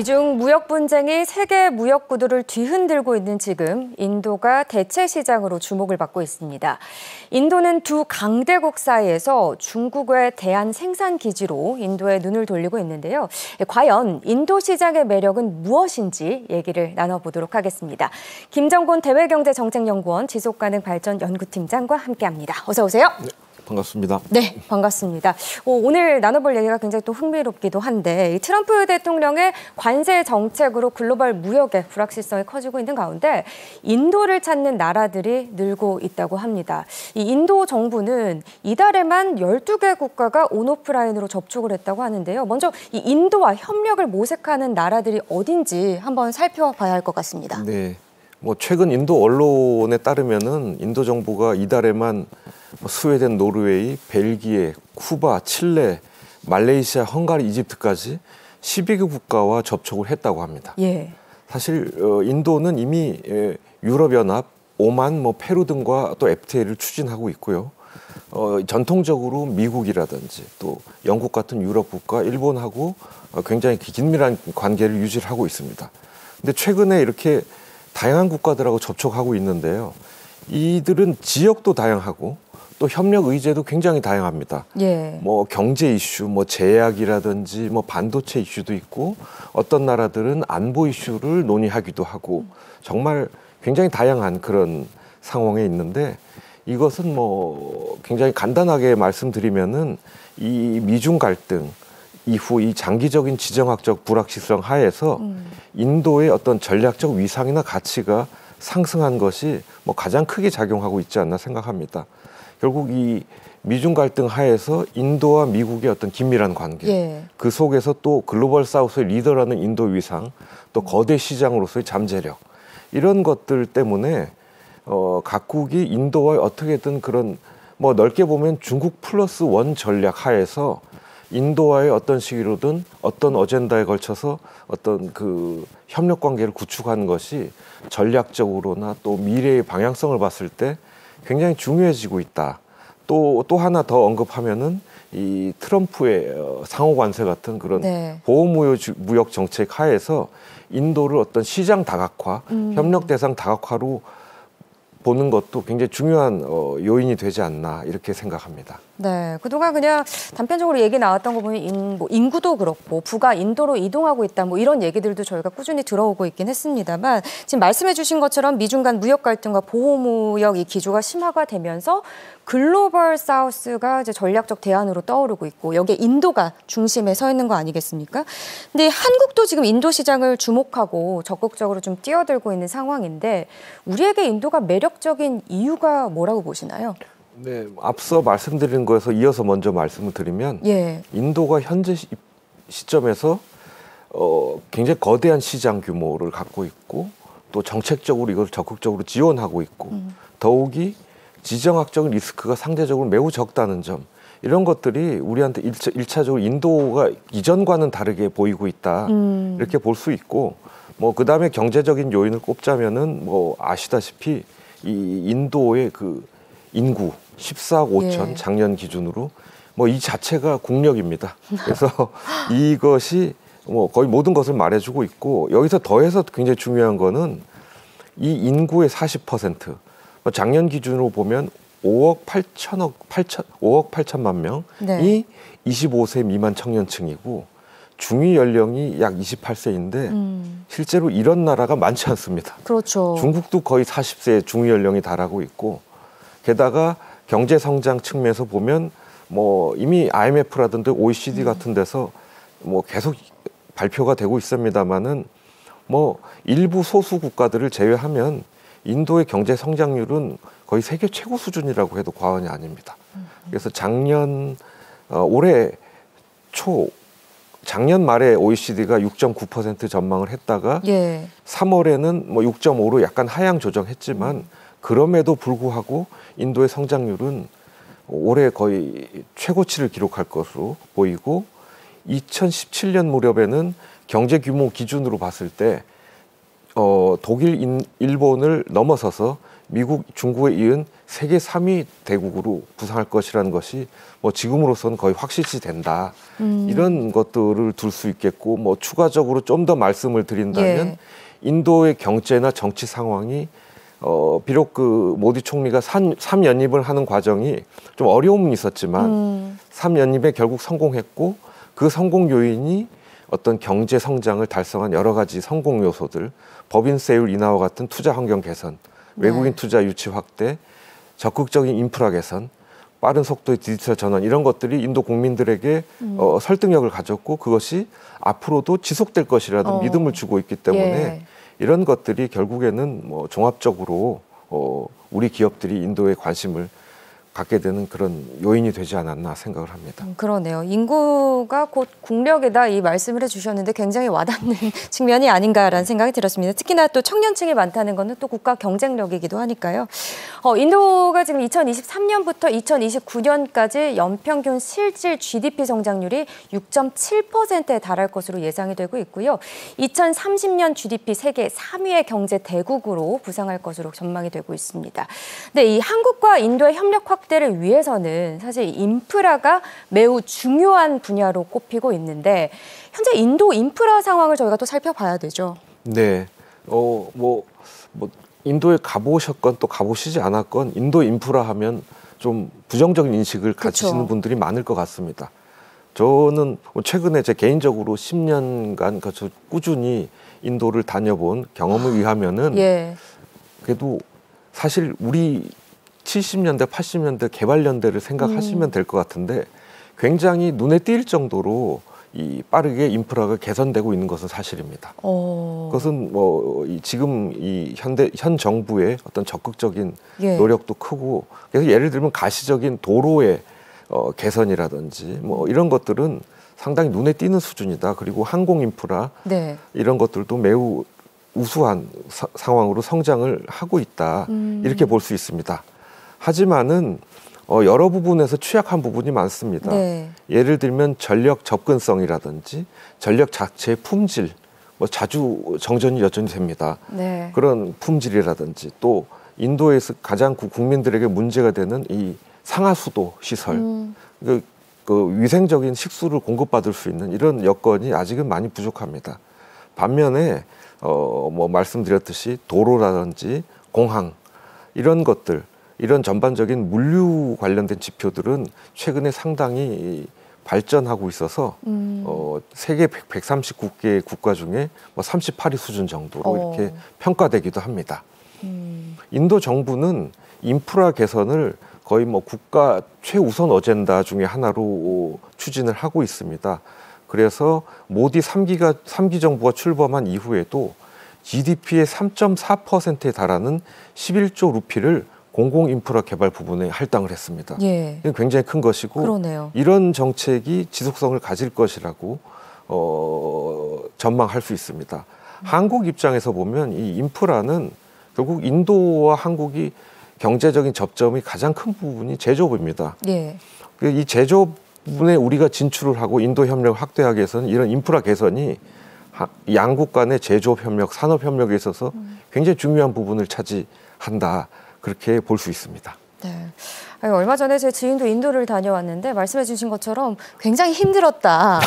미중 무역 분쟁이 세계 무역 구도를 뒤흔들고 있는 지금 인도가 대체 시장으로 주목을 받고 있습니다. 인도는 두 강대국 사이에서 중국의 대한 생산 기지로 인도에 눈을 돌리고 있는데요. 과연 인도 시장의 매력은 무엇인지 얘기를 나눠보도록 하겠습니다. 김정곤 대외경제정책연구원 지속가능발전연구팀장과 함께합니다. 어서 오세요. 네. 반갑습니다. 네, 반갑습니다. 오늘 나눠볼 얘기가 굉장히 또 흥미롭기도 한데 이 트럼프 대통령의 관세 정책으로 글로벌 무역의 불확실성이 커지고 있는 가운데 인도를 찾는 나라들이 늘고 있다고 합니다. 이 인도 정부는 이달에만 12개 국가가 온오프라인으로 접촉을 했다고 하는데요. 먼저 이 인도와 협력을 모색하는 나라들이 어딘지 한번 살펴봐야 할 것 같습니다. 네. 최근 인도 언론에 따르면은 인도 정부가 이달에만 스웨덴, 노르웨이, 벨기에, 쿠바, 칠레, 말레이시아, 헝가리, 이집트까지 12개 국가와 접촉을 했다고 합니다. 예. 사실 인도는 이미 유럽연합, 오만, 페루 등과 또 FTA를 추진하고 있고요. 전통적으로 미국이라든지 또 영국 같은 유럽 국가, 일본하고 굉장히 긴밀한 관계를 유지를 하고 있습니다. 근데 최근에 이렇게 다양한 국가들하고 접촉하고 있는데요. 이들은 지역도 다양하고 또 협력 의제도 굉장히 다양합니다. 예. 경제 이슈, 제약이라든지 반도체 이슈도 있고 어떤 나라들은 안보 이슈를 논의하기도 하고 정말 굉장히 다양한 그런 상황에 있는데 이것은 굉장히 간단하게 말씀드리면은 이 미중 갈등 이후 이 장기적인 지정학적 불확실성 하에서 인도의 어떤 전략적 위상이나 가치가 상승한 것이 가장 크게 작용하고 있지 않나 생각합니다. 결국 이 미중 갈등 하에서 인도와 미국의 어떤 긴밀한 관계, 예. 그 속에서 또 글로벌 사우스의 리더라는 인도 위상, 또 거대 시장으로서의 잠재력, 이런 것들 때문에 각국이 인도와 어떻게든 그런 넓게 보면 중국 플러스 원 전략 하에서 인도와의 어떤 시기로든 어떤 어젠다에 걸쳐서 어떤 그 협력 관계를 구축하는 것이 전략적으로나 또 미래의 방향성을 봤을 때 굉장히 중요해지고 있다. 또 하나 더 언급하면은 이 트럼프의 상호 관세 같은 그런 네. 보호무역 정책 하에서 인도를 어떤 시장 다각화, 협력 대상 다각화로 보는 것도 굉장히 중요한 요인이 되지 않나 이렇게 생각합니다. 네, 그동안 그냥 단편적으로 얘기 나왔던 거 보면 인구도 그렇고 부가 인도로 이동하고 있다 이런 얘기들도 저희가 꾸준히 들어오고 있긴 했습니다만 지금 말씀해 주신 것처럼 미중 간 무역 갈등과 보호무역 이 기조가 심화가 되면서 글로벌 사우스가 이제 전략적 대안으로 떠오르고 있고 여기에 인도가 중심에 서 있는 거 아니겠습니까? 근데 한국도 지금 인도 시장을 주목하고 적극적으로 좀 뛰어들고 있는 상황인데 우리에게 인도가 매력적인 이유가 뭐라고 보시나요? 네, 앞서 말씀드린 거에서 이어서 먼저 말씀을 드리면 예. 인도가 현재 시점에서 굉장히 거대한 시장 규모를 갖고 있고 또 정책적으로 이걸 적극적으로 지원하고 있고 더욱이 지정학적 리스크가 상대적으로 매우 적다는 점, 이런 것들이 우리한테 일차적으로 인도가 이전과는 다르게 보이고 있다 이렇게 볼 수 있고 그다음에 경제적인 요인을 꼽자면은 아시다시피 이 인도의 그 인구 14억 5천 예. 작년 기준으로 이 자체가 국력입니다. 그래서 이것이 거의 모든 것을 말해주고 있고 여기서 더해서 굉장히 중요한 거는 이 인구의 40%, 작년 기준으로 보면 5억 8천만 명이 네. 25세 미만 청년층이고 중위 연령이 약 28세인데 실제로 이런 나라가 많지 않습니다. 그렇죠. 중국도 거의 40세 중위 연령이 달하고 있고 게다가 경제 성장 측면에서 보면 이미 IMF라든지 OECD 같은 데서 계속 발표가 되고 있습니다만은 일부 소수 국가들을 제외하면 인도의 경제 성장률은 거의 세계 최고 수준이라고 해도 과언이 아닙니다. 그래서 올해 작년 말에 OECD가 6.9% 전망을 했다가 예. 3월에는 6.5로 약간 하향 조정했지만 그럼에도 불구하고 인도의 성장률은 올해 거의 최고치를 기록할 것으로 보이고 2017년 무렵에는 경제 규모 기준으로 봤을 때 독일, 일본을 넘어서서 미국, 중국에 이은 세계 3위 대국으로 부상할 것이라는 것이 뭐 지금으로서는 거의 확실시 된다. 이런 것들을 둘 수 있겠고 뭐 추가적으로 좀 더 말씀을 드린다면 예. 인도의 경제나 정치 상황이 비록 그 모디 총리가 3연입을 하는 과정이 좀 어려움은 있었지만 3연입에 결국 성공했고 그 성공 요인이 어떤 경제 성장을 달성한 여러 가지 성공 요소들, 법인세율 인하와 같은 투자 환경 개선, 외국인 투자 유치 확대, 적극적인 인프라 개선, 빠른 속도의 디지털 전환 이런 것들이 인도 국민들에게 설득력을 가졌고 그것이 앞으로도 지속될 것이라는 믿음을 주고 있기 때문에 예. 이런 것들이 결국에는 뭐 종합적으로 우리 기업들이 인도에 관심을 갖게 되는 그런 요인이 되지 않았나 생각을 합니다. 그러네요. 인구가 곧 국력이다 이 말씀을 해주셨는데 굉장히 와닿는 측면이 아닌가라는 생각이 들었습니다. 특히나 또 청년층이 많다는 것은 또 국가 경쟁력이기도 하니까요. 인도가 지금 2023년부터 2029년까지 연평균 실질 GDP 성장률이 6.7%에 달할 것으로 예상이 되고 있고요. 2030년 GDP 세계 3위의 경제 대국으로 부상할 것으로 전망이 되고 있습니다. 근데 이 한국과 인도의 협력 확대를 위해서는 사실 인프라가 매우 중요한 분야로 꼽히고 있는데 현재 인도 인프라 상황을 저희가 또 살펴봐야 되죠. 네, 인도에 가보셨건 또 가보시지 않았건 인도 인프라 하면 좀 부정적인 인식을 가지시는 분들이 많을 것 같습니다. 저는 최근에 제 개인적으로 10년간 꾸준히 인도를 다녀본 경험에 의하면은 예. 그래도 사실 우리 70년대, 80년대 개발연대를 생각하시면 될 것 같은데 굉장히 눈에 띌 정도로 이 빠르게 인프라가 개선되고 있는 것은 사실입니다. 그것은 지금 현 정부의 어떤 적극적인 노력도 크고 그래서 예를 들면 가시적인 도로의 개선이라든지 뭐 이런 것들은 상당히 눈에 띄는 수준이다. 그리고 항공 인프라 이런 것들도 매우 우수한 상황으로 성장을 하고 있다. 이렇게 볼 수 있습니다. 하지만은 여러 부분에서 취약한 부분이 많습니다. 예를 들면 전력 접근성이라든지 전력 자체의 품질, 자주 정전이 여전히 됩니다. 그런 품질이라든지 또 인도에서 가장 국민들에게 문제가 되는 이 상하수도 시설, 그 위생적인 식수를 공급받을 수 있는 이런 여건이 아직은 많이 부족합니다. 반면에 말씀드렸듯이 도로라든지 공항 이런 것들 이런 전반적인 물류 관련된 지표들은 최근에 상당히 발전하고 있어서 세계 139개 국가 중에 38위 수준 정도로 이렇게 평가되기도 합니다. 인도 정부는 인프라 개선을 거의 국가 최우선 어젠다 중에 하나로 추진을 하고 있습니다. 그래서 모디 3기 정부가 출범한 이후에도 GDP의 3.4%에 달하는 11조 루피를 공공 인프라 개발 부분에 할당을 했습니다. 이건 굉장히 큰 것이고 그러네요. 이런 정책이 지속성을 가질 것이라고 전망할 수 있습니다. 한국 입장에서 보면 이 인프라는 결국 인도와 한국이 경제적인 접점이 가장 큰 부분이 제조업입니다. 이 제조업 부분에 우리가 진출을 하고 인도 협력을 확대하기 위해서는 이런 인프라 개선이 양국 간의 제조업 협력, 산업 협력에 있어서 굉장히 중요한 부분을 차지한다. 그렇게 볼 수 있습니다. 얼마 전에 제 지인도 인도를 다녀왔는데 말씀해 주신 것처럼 굉장히 힘들었다.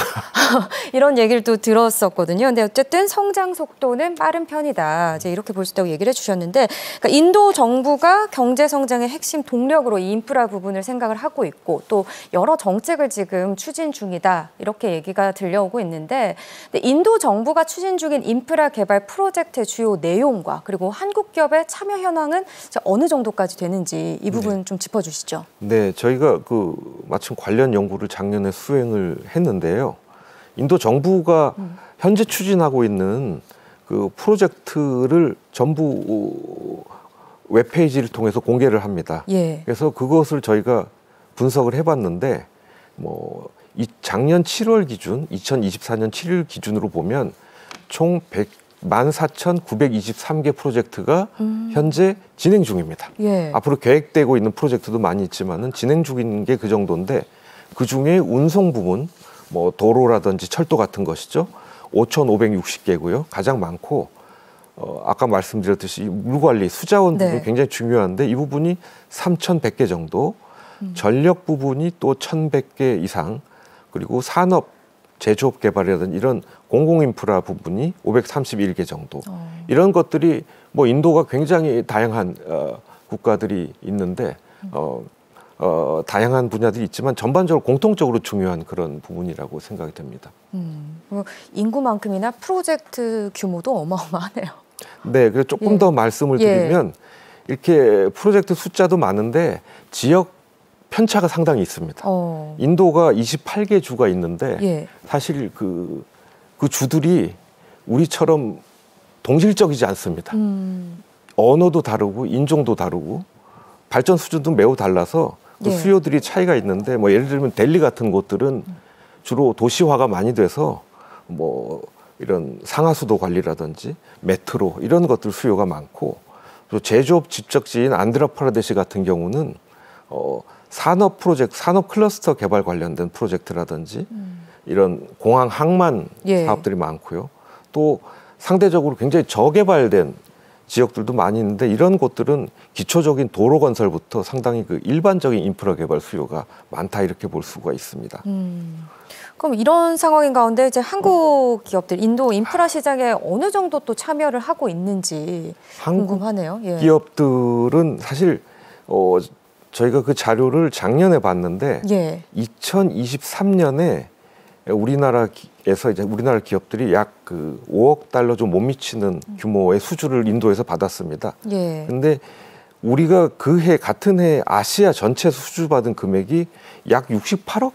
이런 얘기를 또 들었었거든요. 근데 어쨌든 성장 속도는 빠른 편이다. 이제 이렇게 볼 수 있다고 얘기를 해주셨는데 그러니까 인도 정부가 경제 성장의 핵심 동력으로 이 인프라 부분을 생각을 하고 있고 또 여러 정책을 지금 추진 중이다. 이렇게 얘기가 들려오고 있는데 인도 정부가 추진 중인 인프라 개발 프로젝트의 주요 내용과 그리고 한국 기업의 참여 현황은 어느 정도까지 되는지 이 부분 좀 짚어주시죠. 네, 저희가 마침 관련 연구를 작년에 수행을 했는데요. 인도 정부가 현재 추진하고 있는 그 프로젝트를 전부 웹페이지를 통해서 공개를 합니다. 그래서 그것을 저희가 분석을 해봤는데 작년 7월 기준, 2024년 7월 기준으로 보면 총 14,923개 프로젝트가 현재 진행 중입니다. 앞으로 계획되고 있는 프로젝트도 많이 있지만은 진행 중인 게 그 정도인데 그 중에 운송 부문, 도로라든지 철도 같은 것이죠. 5,560개고요. 가장 많고 아까 말씀드렸듯이 물 관리, 수자원 부분이 네. 굉장히 중요한데 이 부분이 3,100개 정도, 전력 부분이 또 1,100개 이상, 그리고 산업, 제조업 개발이라든지 이런 공공인프라 부분이 531개 정도. 이런 것들이 뭐 인도가 굉장히 다양한 국가들이 있는데 다양한 분야들이 있지만 전반적으로 공통적으로 중요한 그런 부분이라고 생각이 됩니다. 인구만큼이나 프로젝트 규모도 어마어마하네요. 네, 그래서 조금 더 말씀을 드리면 이렇게 프로젝트 숫자도 많은데 지역 편차가 상당히 있습니다. 인도가 28개 주가 있는데 사실 그 주들이 우리처럼 동질적이지 않습니다. 언어도 다르고 인종도 다르고 발전 수준도 매우 달라서 그 수요들이 차이가 있는데 뭐 예를 들면 델리 같은 곳들은 주로 도시화가 많이 돼서 뭐 이런 상하수도 관리라든지 메트로 이런 것들 수요가 많고, 또 제조업 집적지인 안드라프라데시 같은 경우는 산업 프로젝트, 산업 클러스터 개발 관련된 프로젝트라든지 이런 공항 항만 사업들이 많고요. 또 상대적으로 굉장히 저개발된 지역들도 많이 있는데 이런 곳들은 기초적인 도로 건설부터 상당히 그 일반적인 인프라 개발 수요가 많다 이렇게 볼 수가 있습니다. 그럼 이런 상황인 가운데 이제 한국 기업들 인도 인프라 시장에 어느 정도 또 참여를 하고 있는지 궁금하네요. 한국 기업들은 사실 저희가 그 자료를 작년에 봤는데 2023년에 우리나라에서 이제 우리나라 기업들이 약 그 5억 달러 좀 못 미치는 규모의 수주를 인도에서 받았습니다. 근데 우리가 그 해 같은 해 아시아 전체 수주받은 금액이 약 68억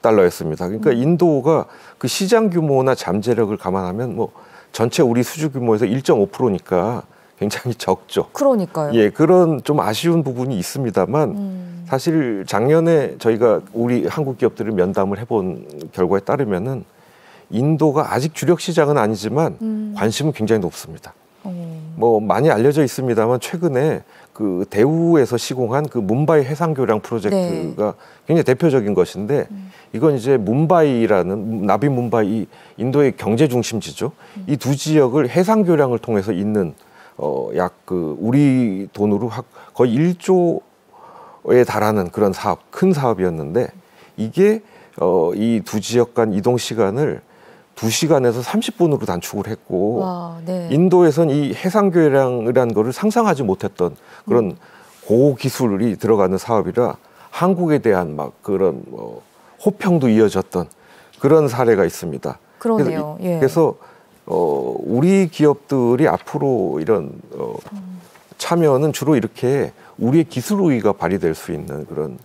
달러였습니다. 그러니까 인도가 그 시장 규모나 잠재력을 감안하면 뭐 전체 우리 수주 규모에서 1.5%니까 굉장히 적죠. 그러니까요. 예, 그런 좀 아쉬운 부분이 있습니다만 사실 작년에 저희가 우리 한국 기업들을 면담을 해본 결과에 따르면은 인도가 아직 주력 시장은 아니지만 관심은 굉장히 높습니다. 뭐 많이 알려져 있습니다만 최근에 그 대우에서 시공한 그 뭄바이 해상교량 프로젝트가 굉장히 대표적인 것인데 이건 이제 뭄바이라는 나비 뭄바이 인도의 경제 중심지죠. 이 두 지역을 해상교량을 통해서 잇는 약 그 우리 돈으로 거의 1조에 달하는 그런 사업, 큰 사업이었는데 이게 이 두 지역 간 이동 시간을 2시간에서 30분으로 단축을 했고 인도에선 이 해상교량이라는 거를 상상하지 못했던 그런 고기술이 들어가는 사업이라 한국에 대한 막 그런 호평도 이어졌던 그런 사례가 있습니다. 그러네요. 그래서 우리 기업들이 앞으로 이런 참여는 주로 이렇게 우리의 기술 우위가 발휘될 수 있는 그런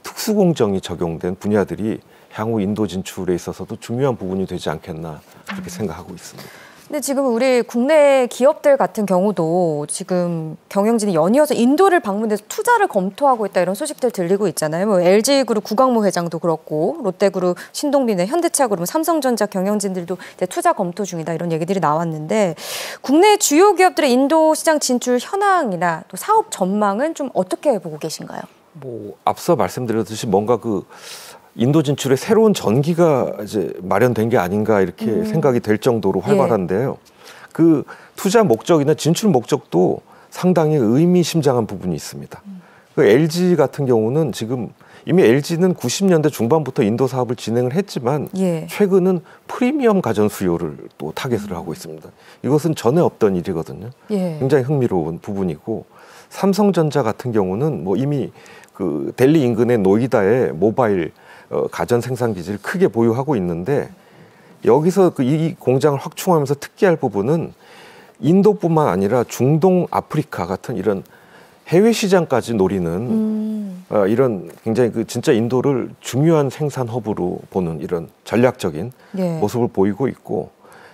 특수공정이 적용된 분야들이 향후 인도 진출에 있어서도 중요한 부분이 되지 않겠나 그렇게 생각하고 있습니다. 근데 지금 우리 국내 기업들 같은 경우도 지금 경영진이 연이어서 인도를 방문해서 투자를 검토하고 있다 이런 소식들 들리고 있잖아요. 뭐 LG그룹 구광모 회장도 그렇고 롯데그룹 신동빈의 현대차그룹, 삼성전자 경영진들도 이제 투자 검토 중이다 이런 얘기들이 나왔는데 국내 주요 기업들의 인도 시장 진출 현황이나 또 사업 전망은 좀 어떻게 보고 계신가요? 뭐 앞서 말씀드렸듯이 뭔가 그 인도 진출에 새로운 전기가 이제 마련된 게 아닌가 이렇게 생각이 될 정도로 활발한데요. 그 투자 목적이나 진출 목적도 상당히 의미심장한 부분이 있습니다. 그 LG 같은 경우는 지금 이미 LG는 90년대 중반부터 인도 사업을 진행을 했지만 최근은 프리미엄 가전 수요를 또 타겟을 하고 있습니다. 이것은 전에 없던 일이거든요. 굉장히 흥미로운 부분이고 삼성전자 같은 경우는 뭐 이미 그 델리 인근의 노이다에 모바일 가전 생산 기지를 크게 보유하고 있는데 여기서 이 공장을 확충하면서 특기할 부분은 인도뿐만 아니라 중동, 아프리카 같은 이런 해외 시장까지 노리는 이런 굉장히 그 진짜 인도를 중요한 생산 허브로 보는 이런 전략적인 모습을 보이고 있고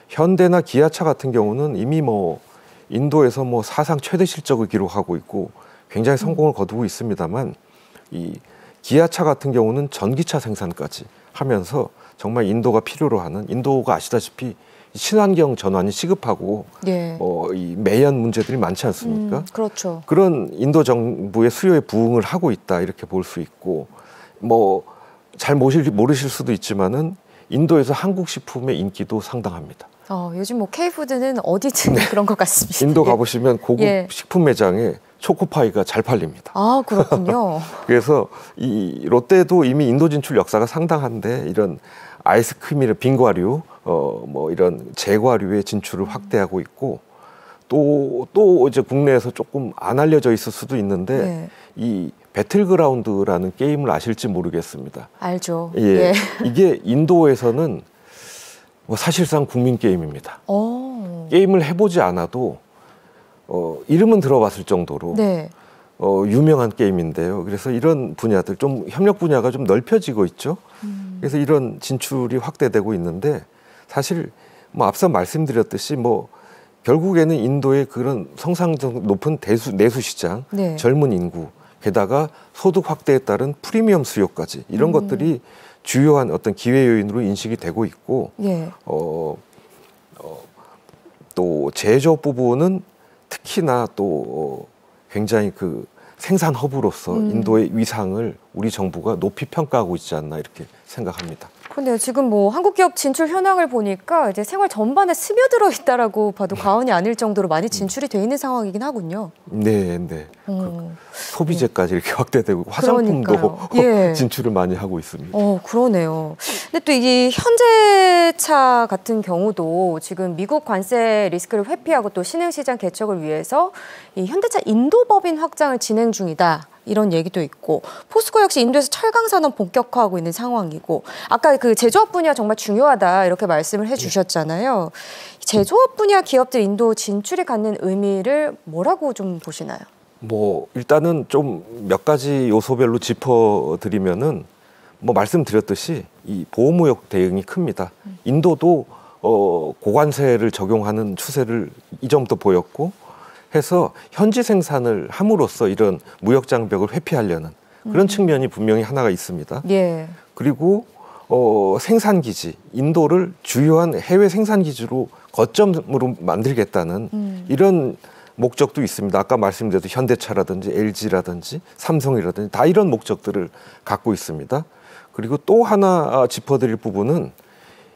현대나 기아차 같은 경우는 이미 뭐 인도에서 뭐 사상 최대 실적을 기록하고 있고 굉장히 성공을 거두고 있습니다만 이 기아차 같은 경우는 전기차 생산까지 하면서 정말 인도가 필요로 하는 인도가 아시다시피 친환경 전환이 시급하고 이 매연 문제들이 많지 않습니까? 그렇죠. 그런 인도 정부의 수요에 부응을 하고 있다 이렇게 볼 수 있고 뭐 잘 모르실 수도 있지만은 인도에서 한국 식품의 인기도 상당합니다. 요즘 뭐 K푸드는 어디든 그런 것 같습니다. 인도 가보시면 고급 식품 매장에 초코파이가 잘 팔립니다. 아, 그렇군요. 그래서 이 롯데도 이미 인도 진출 역사가 상당한데 이런 아이스크림이나 빙과류, 뭐 이런 제과류의 진출을 확대하고 있고 또 이제 국내에서 조금 안 알려져 있을 수도 있는데 이 배틀그라운드라는 게임을 아실지 모르겠습니다. 알죠. 예. 이게 인도에서는 뭐 사실상 국민 게임입니다. 게임을 해보지 않아도 이름은 들어봤을 정도로 유명한 게임인데요. 그래서 이런 분야들 좀 협력 분야가 좀 넓혀지고 있죠. 그래서 이런 진출이 확대되고 있는데 사실 뭐 앞서 말씀드렸듯이 뭐 결국에는 인도의 그런 성장성 높은 내수 시장, 젊은 인구, 게다가 소득 확대에 따른 프리미엄 수요까지 이런 것들이 주요한 어떤 기회 요인으로 인식이 되고 있고 또 제조업 부분은 특히나 또 굉장히 그 생산 허브로서 인도의 위상을 우리 정부가 높이 평가하고 있지 않나 이렇게 생각합니다. 그런데요, 지금 뭐 한국 기업 진출 현황을 보니까 이제 생활 전반에 스며들어 있다라고 봐도 과언이 아닐 정도로 많이 진출이 돼 있는 상황이긴 하군요. 네. 소비재까지 이렇게 확대되고 화장품도 진출을 많이 하고 있습니다. 그러네요. 근데 또 이 현대차 같은 경우도 지금 미국 관세 리스크를 회피하고 또 신흥시장 개척을 위해서 이 현대차 인도 법인 확장을 진행 중이다. 이런 얘기도 있고 포스코 역시 인도에서 철강 산업 본격화하고 있는 상황이고 아까 그 제조업 분야 정말 중요하다 이렇게 말씀을 해주셨잖아요. 제조업 분야 기업들 인도 진출이 갖는 의미를 뭐라고 좀 보시나요? 뭐 일단은 좀 몇 가지 요소별로 짚어드리면은 뭐 말씀드렸듯이 이 보호무역 대응이 큽니다. 인도도 고관세를 적용하는 추세를 이전부터 보였고 해서 현지 생산을 함으로써 이런 무역 장벽을 회피하려는 그런 측면이 분명히 하나가 있습니다. 그리고 생산 기지, 인도를 주요한 해외 생산 기지로 거점으로 만들겠다는 이런 목적도 있습니다. 아까 말씀드렸던 현대차라든지 LG라든지 삼성이라든지 다 이런 목적들을 갖고 있습니다. 그리고 또 하나 짚어드릴 부분은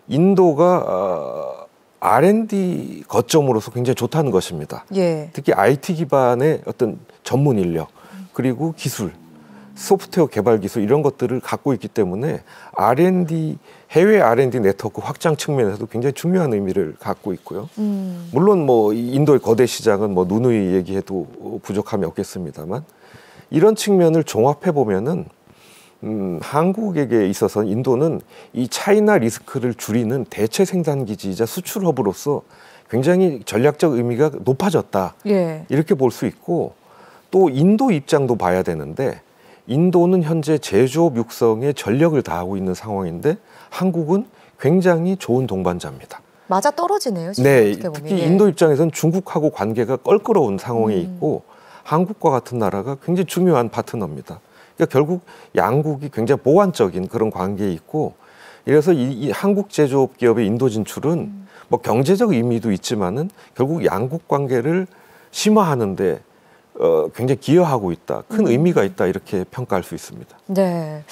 인도가 R&D 거점으로서 굉장히 좋다는 것입니다. 특히 IT 기반의 어떤 전문 인력 그리고 기술, 소프트웨어 개발 기술 이런 것들을 갖고 있기 때문에 해외 R&D 네트워크 확장 측면에서도 굉장히 중요한 의미를 갖고 있고요. 물론 뭐 인도의 거대 시장은 뭐 누누이 얘기해도 부족함이 없겠습니다만 이런 측면을 종합해 보면은 한국에게 있어서 인도는 이 차이나 리스크를 줄이는 대체 생산 기지이자 수출 허브로서 굉장히 전략적 의미가 높아졌다. 이렇게 볼 수 있고 또 인도 입장도 봐야 되는데 인도는 현재 제조업 육성에 전력을 다하고 있는 상황인데 한국은 굉장히 좋은 동반자입니다. 맞아 떨어지네요. 지금 어떻게 보면. 특히 인도 입장에서는 중국하고 관계가 껄끄러운 상황에 있고 한국과 같은 나라가 굉장히 중요한 파트너입니다. 그러니까 결국 양국이 굉장히 보완적인 그런 관계에 있고 이래서 이 한국 제조업 기업의 인도 진출은 뭐 경제적 의미도 있지만은 결국 양국 관계를 심화하는데 굉장히 기여하고 있다. 큰 의미가 있다. 이렇게 평가할 수 있습니다. 네.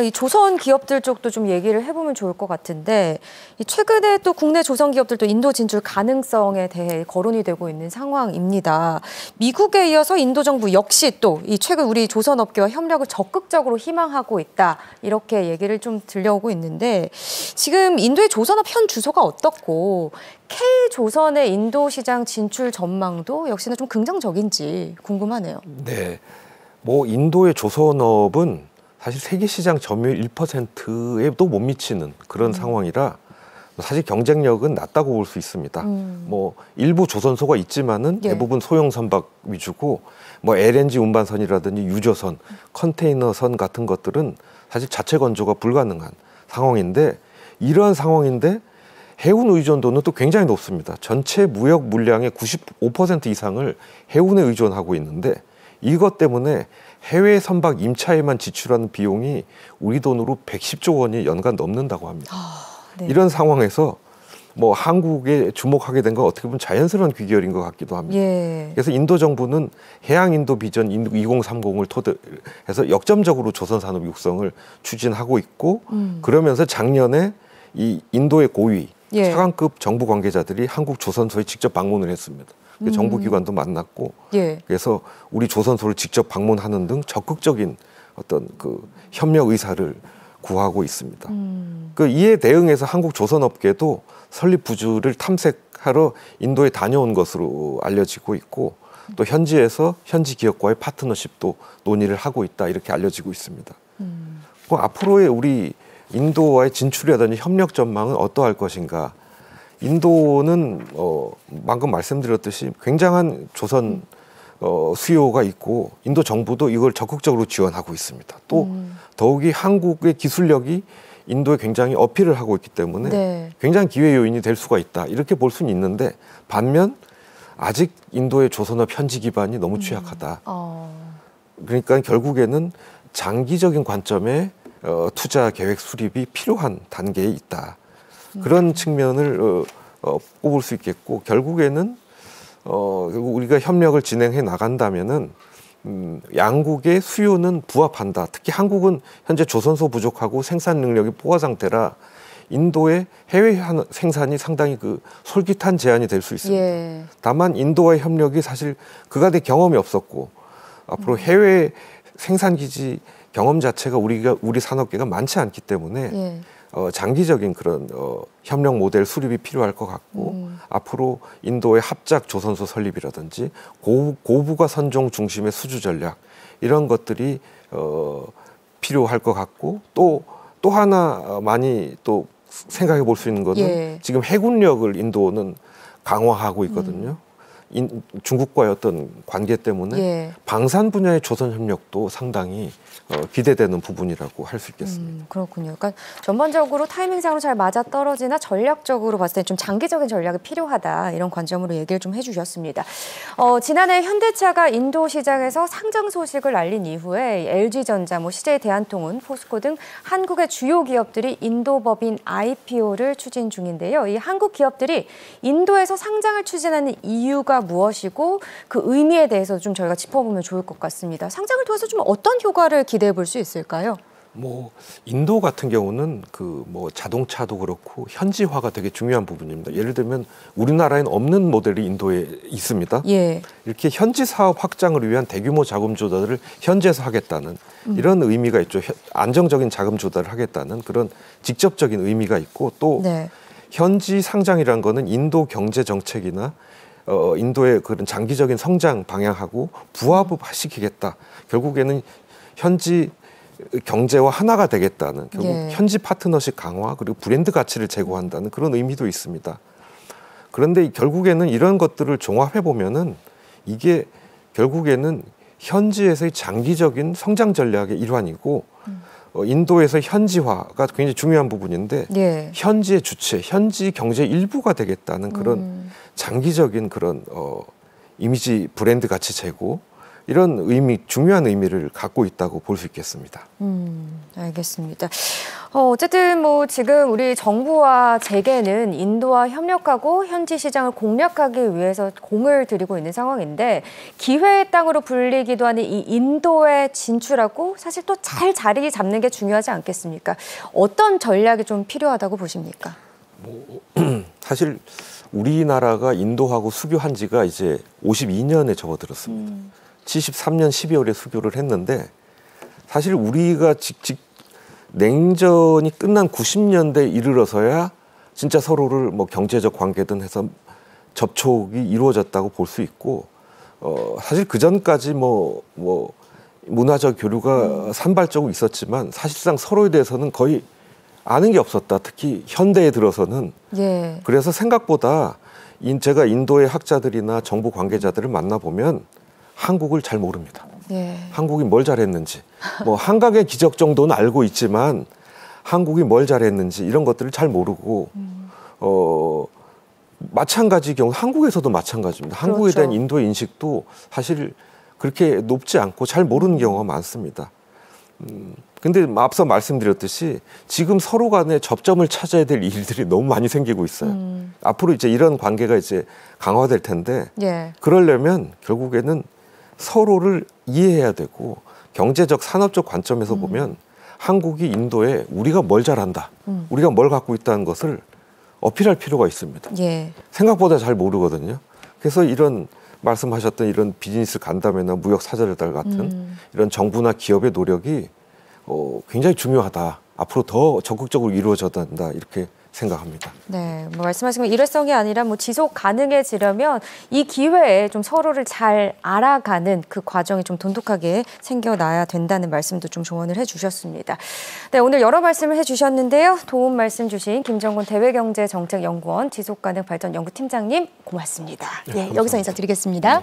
이 조선 기업들 쪽도 좀 얘기를 해보면 좋을 것 같은데 최근에 또 국내 조선 기업들도 인도 진출 가능성에 대해 거론이 되고 있는 상황입니다. 미국에 이어서 인도 정부 역시 또 이 최근 우리 조선 업계와 협력을 적극적으로 희망하고 있다. 이렇게 얘기를 좀 들려오고 있는데 지금 인도의 조선업 현 주소가 어떻고 K조선의 인도 시장 진출 전망도 역시나 좀 긍정적인지 궁금하네요. 네. 뭐 인도의 조선업은 사실 세계 시장 점유율 1%에도 못 미치는 그런 상황이라 사실 경쟁력은 낮다고 볼 수 있습니다. 뭐 일부 조선소가 있지만은 대부분 소형 선박 위주고 뭐 LNG 운반선이라든지 유조선, 컨테이너선 같은 것들은 사실 자체 건조가 불가능한 상황인데 이러한 상황인데 해운 의존도는 또 굉장히 높습니다. 전체 무역 물량의 95% 이상을 해운에 의존하고 있는데 이것 때문에 해외 선박 임차에만 지출하는 비용이 우리 돈으로 110조 원이 연간 넘는다고 합니다. 이런 상황에서 뭐 한국에 주목하게 된 건 어떻게 보면 자연스러운 귀결인 것 같기도 합니다. 그래서 인도 정부는 해양 인도 비전 2030을 토대해서 역점적으로 조선 산업 육성을 추진하고 있고 그러면서 작년에 이 인도의 고위 예. 차관급 정부 관계자들이 한국 조선소에 직접 방문을 했습니다. 정부기관도 만났고 예. 그래서 우리 조선소를 직접 방문하는 등 적극적인 어떤 그 협력 의사를 구하고 있습니다. 그 이에 대응해서 한국 조선업계도 설립 부주를 탐색하러 인도에 다녀온 것으로 알려지고 있고 또 현지에서 현지 기업과의 파트너십도 논의를 하고 있다 이렇게 알려지고 있습니다. 앞으로의 우리 인도와의 진출이라든지 협력 전망은 어떠할 것인가? 인도는 방금 말씀드렸듯이 굉장한 조선 수요가 있고 인도 정부도 이걸 적극적으로 지원하고 있습니다. 또 더욱이 한국의 기술력이 인도에 굉장히 어필을 하고 있기 때문에 네. 굉장히 기회 요인이 될 수가 있다. 이렇게 볼 수는 있는데 반면 아직 인도의 조선업 현지 기반이 너무 취약하다. 그러니까 결국에는 장기적인 관점의 투자 계획 수립이 필요한 단계에 있다. 그런 측면을 꼽을 수 있겠고 결국에는 우리가 협력을 진행해 나간다면은 양국의 수요는 부합한다. 특히 한국은 현재 조선소 부족하고 생산 능력이 포화 상태라 인도의 해외 생산이 상당히 그 솔깃한 제안이 될 수 있습니다. 예. 다만 인도와의 협력이 사실 그간의 경험이 없었고 앞으로 해외 생산 기지 경험 자체가 우리 산업계가 많지 않기 때문에 예. 장기적인 그런 협력 모델 수립이 필요할 것 같고 앞으로 인도의 합작 조선소 설립이라든지 고부가 선종 중심의 수주 전략 이런 것들이 필요할 것 같고 또 하나 많이 또 생각해 볼 수 있는 것은 예. 지금 해군력을 인도는 강화하고 있거든요. 중국과의 어떤 관계 때문에 예. 방산 분야의 조선 협력도 상당히 기대되는 부분이라고 할 수 있겠습니다. 그렇군요. 그러니까 전반적으로 타이밍상으로 잘 맞아 떨어지나 전략적으로 봤을 때 좀 장기적인 전략이 필요하다 이런 관점으로 얘기를 좀 해주셨습니다. 지난해 현대차가 인도 시장에서 상장 소식을 알린 이후에 LG전자, CJ 대한통운, 포스코 등 한국의 주요 기업들이 인도 법인 IPO를 추진 중인데요. 이 한국 기업들이 인도에서 상장을 추진하는 이유가 무엇이고 그 의미에 대해서 좀 저희가 짚어보면 좋을 것 같습니다. 상장을 통해서 좀 어떤 효과를 기대해 볼 수 있을까요? 인도 같은 경우는 자동차도 그렇고 현지화가 되게 중요한 부분입니다. 예를 들면 우리나라에는 없는 모델이 인도에 있습니다. 예. 이렇게 현지 사업 확장을 위한 대규모 자금 조달을 현지에서 하겠다는 이런 의미가 있죠. 안정적인 자금 조달을 하겠다는 그런 직접적인 의미가 있고 또 네. 현지 상장이란 거는 인도 경제 정책이나 인도의 그런 장기적인 성장 방향하고 부합을 시키겠다. 결국에는 현지 경제와 하나가 되겠다는 결국 예. 현지 파트너십 강화 그리고 브랜드 가치를 제고한다는 그런 의미도 있습니다. 그런데 결국에는 이런 것들을 종합해 보면은 이게 결국에는 현지에서의 장기적인 성장 전략의 일환이고 인도에서 현지화가 굉장히 중요한 부분인데 예. 현지의 주체, 현지 경제의 일부가 되겠다는 그런 장기적인 그런 이미지 브랜드 가치 제고 이런 중요한 의미를 갖고 있다고 볼 수 있겠습니다. 알겠습니다. 어쨌든 지금 우리 정부와 재계는 인도와 협력하고 현지 시장을 공략하기 위해서 공을 들이고 있는 상황인데 기회의 땅으로 불리기도 하는 이 인도에 진출하고 사실 또 잘 자리 잡는 게 중요하지 않겠습니까? 어떤 전략이 좀 필요하다고 보십니까? 사실 우리나라가 인도하고 수교한 지가 이제 52년에 접어들었습니다. 73년 12월에 수교를 했는데 사실 우리가 냉전이 끝난 90년대에 이르러서야 진짜 서로를 경제적 관계든 해서 접촉이 이루어졌다고 볼 수 있고 사실 그 전까지 문화적 교류가 산발적으로 있었지만 사실상 서로에 대해서는 거의 아는 게 없었다. 특히 현대에 들어서는. 예. 그래서 생각보다 제가 인도의 학자들이나 정부 관계자들을 만나보면 한국을 잘 모릅니다. 예. 한국이 뭘 잘했는지 한강의 기적 정도는 알고 있지만 한국이 뭘 잘했는지 이런 것들을 잘 모르고 마찬가지 경우 한국에서도 마찬가지입니다. 그렇죠. 한국에 대한 인도의 인식도 사실 그렇게 높지 않고 잘 모르는 경우가 많습니다. 근데 앞서 말씀드렸듯이 지금 서로 간에 접점을 찾아야 될 일들이 너무 많이 생기고 있어요. 앞으로 이제 이런 관계가 이제 강화될 텐데 예. 그러려면 결국에는 서로를 이해해야 되고 경제적 산업적 관점에서 보면 한국이 인도에 우리가 뭘 잘한다, 우리가 뭘 갖고 있다는 것을 어필할 필요가 있습니다. 예. 생각보다 잘 모르거든요. 그래서 이런 말씀하셨던 이런 비즈니스 간담회나 무역 사절달 같은 이런 정부나 기업의 노력이 굉장히 중요하다. 앞으로 더 적극적으로 이루어져야 된다. 이렇게 생각합니다. 네, 뭐 말씀하신 건 일회성이 아니라 뭐 지속 가능해지려면 이 기회에 좀 서로를 잘 알아가는 그 과정이 좀 돈독하게 생겨나야 된다는 말씀도 좀 조언을 해주셨습니다. 네, 오늘 여러 말씀을 해주셨는데요. 도움 말씀 주신 김정곤 대외경제정책연구원 지속가능발전연구팀장님 고맙습니다. 네, 여기서 인사드리겠습니다.